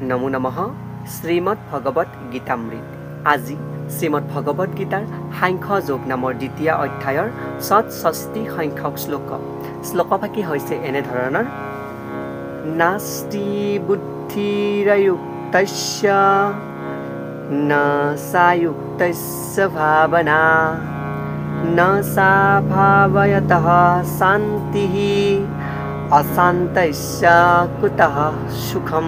নমো নমঃ শ্ৰীমদ্ ভগবত গীতামৃত। আজি শ্ৰীমদ্ ভগবত গীতাৰ সাংখ্য যোগ নামৰ দ্বিতীয় অধ্যায়ৰ ৬৬ সংখ্যক শ্লোকভাগী হৈছে এনেধৰণৰ: নাস্তি বুদ্ধিৰয়ুক্তস্য ন সায়ুক্তস্য ভাৱনা ন সা ভাৱয়তঃ শান্তিঃ অশান্তস্য কুতঃ সুখম।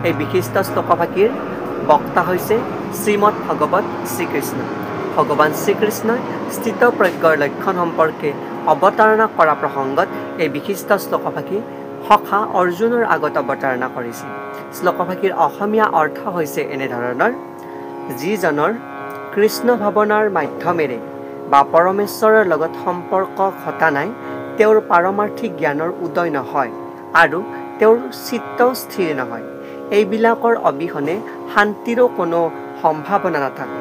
এই বিশিষ্ট শ্লোকভাগীৰ বক্তা হৈছে শ্ৰীমদ্ ভগৱত শ্ৰীকৃষ্ণ। ভগৱান শ্ৰীকৃষ্ণই স্থিত প্ৰজ্ঞৰ লক্ষণ সম্পৰ্কে অৱতাৰণা কৰা প্ৰসংগত এই বিশিষ্ট শ্লোকভাগী সখা অৰ্জুনৰ আগত অৱতাৰণা কৰিছিল। শ্লোকভাগীৰ অসমীয়া অৰ্থ হৈছে এনেধৰণৰ: যিজনৰ কৃষ্ণ ভাৱনাৰ মাধ্যমেৰে বা পৰমেশ্বৰৰ লগত সম্পৰ্ক ঘটা নাই, তেওঁৰ পাৰমাৰ্থিক জ্ঞানৰ উদয় নহয় আৰু তেওঁৰ চিত্ত স্থিৰ নহয়। এইবিলাকৰ অবিহনে শান্তিৰো কোনো সম্ভাৱনা নাথাকে।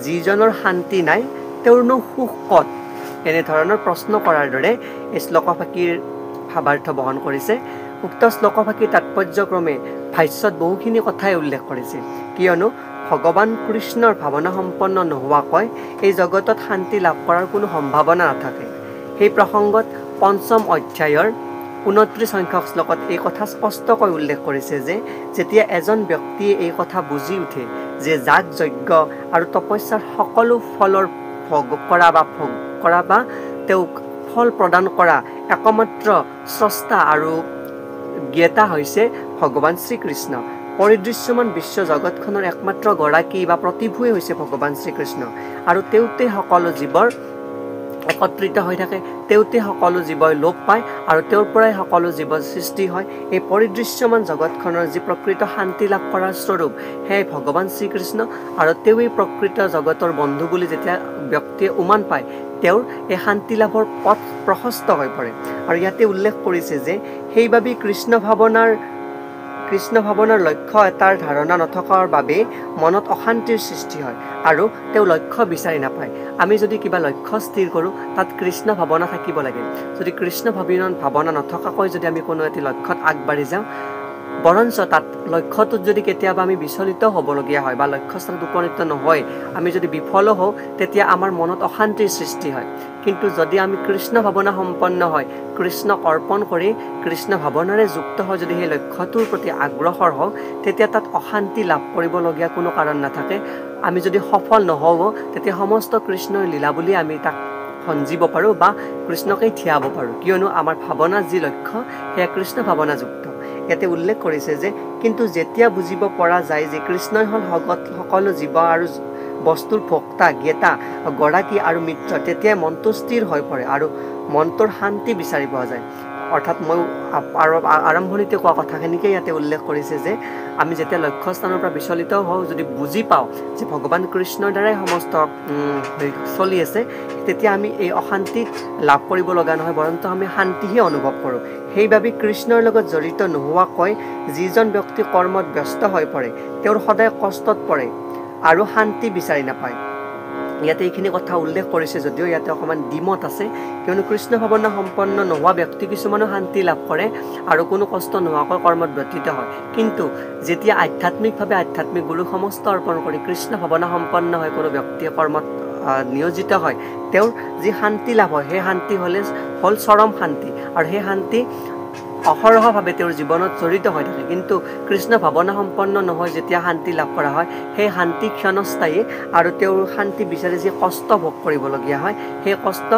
যিজনৰ শান্তি নাই, তেওঁৰনো সুখ ক'ত? এনেধৰণৰ প্ৰশ্ন কৰাৰ দৰে এই শ্লোকভাগীৰ ভাৱাৰ্থ বহন কৰিছে। উক্ত শ্লোকভাগীৰ তাৎপৰ্যক্ৰমে ভাষ্যত বহুখিনি কথাই উল্লেখ কৰিছে, কিয়নো ভগৱান কৃষ্ণৰ ভাৱনা সম্পন্ন নোহোৱাকৈ এই জগতত শান্তি লাভ কৰাৰ কোনো সম্ভাৱনা নাথাকে। সেই প্ৰসংগত পঞ্চম অধ্যায়ৰ ২৯ সংখ্যক শ্লোকত এই কথা স্পষ্টকৈ উল্লেখ কৰিছে যে যেতিয়া এজন ব্যক্তিয়ে এই কথা বুজি উঠে যে যাগ যজ্ঞ আৰু তপস্যাৰ সকলো ফলৰ ভোগ কৰা বা তেওঁক ফল প্ৰদান কৰা একমাত্ৰ স্ৰষ্টা আৰু জ্ঞেতা হৈছে ভগৱান শ্ৰীকৃষ্ণ। পৰিদৃশ্যমান বিশ্ব জগতখনৰ একমাত্ৰ গৰাকী বা প্ৰতিভুৱে হৈছে ভগৱান শ্ৰীকৃষ্ণ, আৰু তেওঁতে সকলো জীৱৰ একত্ৰিত হৈ থাকে, তেওঁতে সকলো জীৱই লোপ পায় আৰু তেওঁৰ পৰাই সকলো জীৱৰ সৃষ্টি হয়। এই পৰিদৃশ্যমান জগতখনৰ যি প্ৰকৃত শান্তি লাভ কৰাৰ স্বৰূপ সেয়াই ভগৱান শ্ৰীকৃষ্ণ, আৰু তেওঁই প্ৰকৃত জগতৰ বন্ধু বুলি যেতিয়া ব্যক্তিয়ে উমান পায়, তেওঁৰ এই শান্তি লাভৰ পথ প্ৰশস্ত হৈ পৰে। আৰু ইয়াতে উল্লেখ কৰিছে যে সেইবাবেই কৃষ্ণ ভাৱনাৰ লক্ষ্য এটাৰ ধাৰণা নথকাৰ বাবে মনত অশান্তিৰ সৃষ্টি হয় আৰু তেওঁ লক্ষ্য বিচাৰি নাপায়। আমি যদি কিবা লক্ষ্য স্থিৰ কৰোঁ, তাত কৃষ্ণ ভাৱনা থাকিব লাগে। যদি কৃষ্ণ ভাৱনা নথকাকৈ যদি আমি কোনো এটি লক্ষ্যত আগবাঢ়ি যাওঁ, বৰঞ্চ তাত লক্ষ্যটোত যদি কেতিয়াবা আমি বিচলিত হ'বলগীয়া হয় বা লক্ষ্যস্থানত উপনীত নহয়, আমি যদি বিফলো হওঁ, তেতিয়া আমাৰ মনত অশান্তিৰ সৃষ্টি হয়। কিন্তু যদি আমি কৃষ্ণ ভাৱনা সম্পন্ন হয়, কৃষ্ণক অৰ্পণ কৰি কৃষ্ণ ভাৱনাৰে যুক্ত হৈ যদি সেই লক্ষ্যটোৰ প্ৰতি আগ্ৰসৰ হওঁ, তেতিয়া তাত অশান্তি লাভ কৰিবলগীয়া কোনো কাৰণ নাথাকে। আমি যদি সফল নহওঁ, তেতিয়া সমস্ত কৃষ্ণৰ লীলা বুলি আমি তাক সঞ্জিব পাৰোঁ বা কৃষ্ণকেই থিয়াব পাৰোঁ, কিয়নো আমাৰ ভাৱনাৰ যি লক্ষ্য সেয়া কৃষ্ণ ভাৱনাযুক্ত। ইয়াতে উল্লেখ কৰিছে যে কিন্তু যেতিয়া বুজিব পৰা যায় যে কৃষ্ণই হ'ল সকলো জীৱ আৰু বস্তুৰ ভোক্তা, জ্ঞেতা, গৰাকী আৰু মিত্ৰ, তেতিয়াই মনটো স্থিৰ হৈ পৰে আৰু মনটোৰ শান্তি বিচাৰি পোৱা যায়। অৰ্থাৎ মই আৰম্ভণিতে কোৱা কথাখিনিকে ইয়াতে উল্লেখ কৰিছে যে আমি যেতিয়া লক্ষ্যস্থানৰ পৰা বিচলিত হওঁ, যদি বুজি পাওঁ যে ভগৱান কৃষ্ণৰ দ্বাৰাই সমস্ত চলি আছে, তেতিয়া আমি এই অশান্তি লাভ কৰিব লগা নহয়, বৰঞ্চ আমি শান্তিহে অনুভৱ কৰোঁ। সেইবাবে কৃষ্ণৰ লগত জড়িত নোহোৱাকৈ যিজন ব্যক্তি কৰ্মত ব্যস্ত হৈ পৰে, তেওঁৰ সদায় কষ্টত পৰে আৰু শান্তি বিচাৰি নাপায়। ইয়াতে এইখিনি কথা উল্লেখ কৰিছে যদিও ইয়াতে অকণমান দ্বিমত আছে, কিয়নো কৃষ্ণ ভাৱনা সম্পন্ন নোহোৱা ব্যক্তি কিছুমানো শান্তি লাভ কৰে আৰু কোনো কষ্ট নোহোৱাকৈ কৰ্মত ব্যতীত হয়। কিন্তু যেতিয়া আধ্যাত্মিকভাৱে আধ্যাত্মিক গুৰু সমস্ত অৰ্পণ কৰি কৃষ্ণ ভাৱনা সম্পন্ন হয় কোনো ব্যক্তিয়ে কৰ্মত নিয়োজিত হয়, তেওঁৰ যি শান্তি লাভ হয় সেই শান্তি হ'ল চৰম শান্তি, আৰু সেই শান্তি অহৰহভাৱে তেওঁৰ জীৱনত জড়িত হৈ থাকে। কিন্তু কৃষ্ণ ভাৱনা সম্পন্ন নহয় যেতিয়া শান্তি লাভ কৰা হয়, সেই শান্তি ক্ষণস্থায়ী, আৰু তেওঁৰ শান্তি বিচাৰি যি কষ্ট ভোগ কৰিবলগীয়া হয়, সেই কষ্ট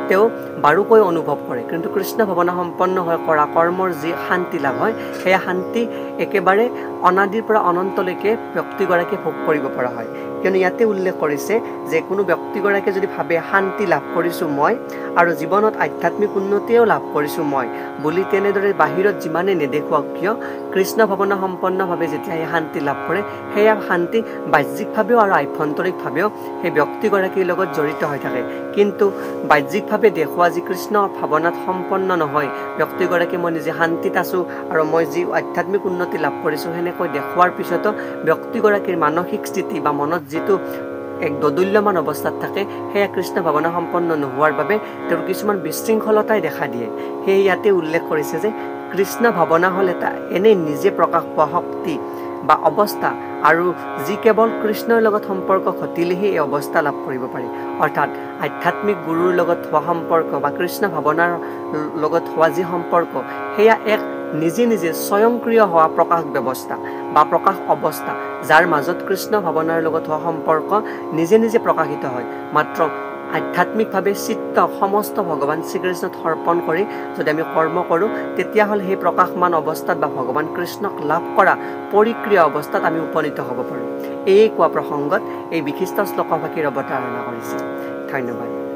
তেওঁ বাৰুকৈ অনুভৱ কৰে। কিন্তু কৃষ্ণ ভাৱনা সম্পন্ন হৈ কৰা কৰ্মৰ যি শান্তি লাভ হয়, সেয়া শান্তি একেবাৰে অনাদিৰ পৰা অনন্তলৈকে ব্যক্তিগৰাকীয়ে ভোগ কৰিব পৰা হয়। কিয়নো ইয়াতে উল্লেখ কৰিছে যে কোনো ব্যক্তিগৰাকীয়ে যদি ভাবে শান্তি লাভ কৰিছোঁ মই আৰু জীৱনত আধ্যাত্মিক উন্নতিও লাভ কৰিছোঁ মই বুলি, তেনেদৰে বাহিৰত যিমানে নেদেখুৱাওক কিয়, কৃষ্ণ ভাৱনা সম্পন্নভাৱে যেতিয়া সেই শান্তি লাভ কৰে, সেয়া শান্তি বাহ্যিকভাৱেও আৰু আভ্যন্তৰিকভাৱেও সেই ব্যক্তিগৰাকীৰ লগত জড়িত হৈ থাকে। কিন্তু বাহ্যিকভাৱে দেখুওৱা যি কৃষ্ণ ভাৱনাত সম্পন্ন নহয়, ব্যক্তিগৰাকী মই নিজে শান্তিত আছোঁ আৰু মই যি আধ্যাত্মিক উন্নতি লাভ কৰিছোঁ সেনেকৈ দেখুৱাৰ পিছতো ব্যক্তিগৰাকীৰ মানসিক স্থিতি বা মনত যিটো এক দোদুল্যমান অৱস্থাত থাকে, সেয়া কৃষ্ণ ভাৱনা সম্পন্ন নোহোৱাৰ বাবে তেওঁৰ কিছুমান বিশৃংখলতাই দেখা দিয়ে। সেয়ে ইয়াতে উল্লেখ কৰিছে যে কৃষ্ণ ভাৱনা হ'ল এটা এনেই নিজে প্ৰকাশ পোৱা শক্তি বা অৱস্থা, আৰু যি কেৱল কৃষ্ণৰ লগত সম্পৰ্ক ঘটিলেহে এই অৱস্থা লাভ কৰিব পাৰি। অৰ্থাৎ আধ্যাত্মিক গুৰুৰ লগত হোৱা সম্পৰ্ক বা কৃষ্ণ ভাৱনাৰ লগত হোৱা যি সম্পৰ্ক, সেয়া এক নিজে নিজে স্বয়ংক্ৰিয় হোৱা প্ৰকাশ ব্যৱস্থা বা প্ৰকাশ অৱস্থা, যাৰ মাজত কৃষ্ণ ভাৱনাৰ লগত হোৱা সম্পৰ্ক নিজে নিজে প্ৰকাশিত হয়। মাত্ৰ আধ্যাত্মিকভাৱে চিত্ত সমস্ত ভগৱান শ্ৰীকৃষ্ণত সমৰ্পণ কৰি যদি আমি কৰ্ম কৰোঁ, তেতিয়াহ'লে সেই প্ৰকাশমান অৱস্থাত বা ভগৱান কৃষ্ণক লাভ কৰা পৰিক্ৰিয়া অৱস্থাত আমি উপনীত হ'ব পাৰোঁ। এই কোৱা প্ৰসংগত এই বিশিষ্ট শ্লোকভাষীৰ অৱতাৰণা কৰিছে। ধন্যবাদ।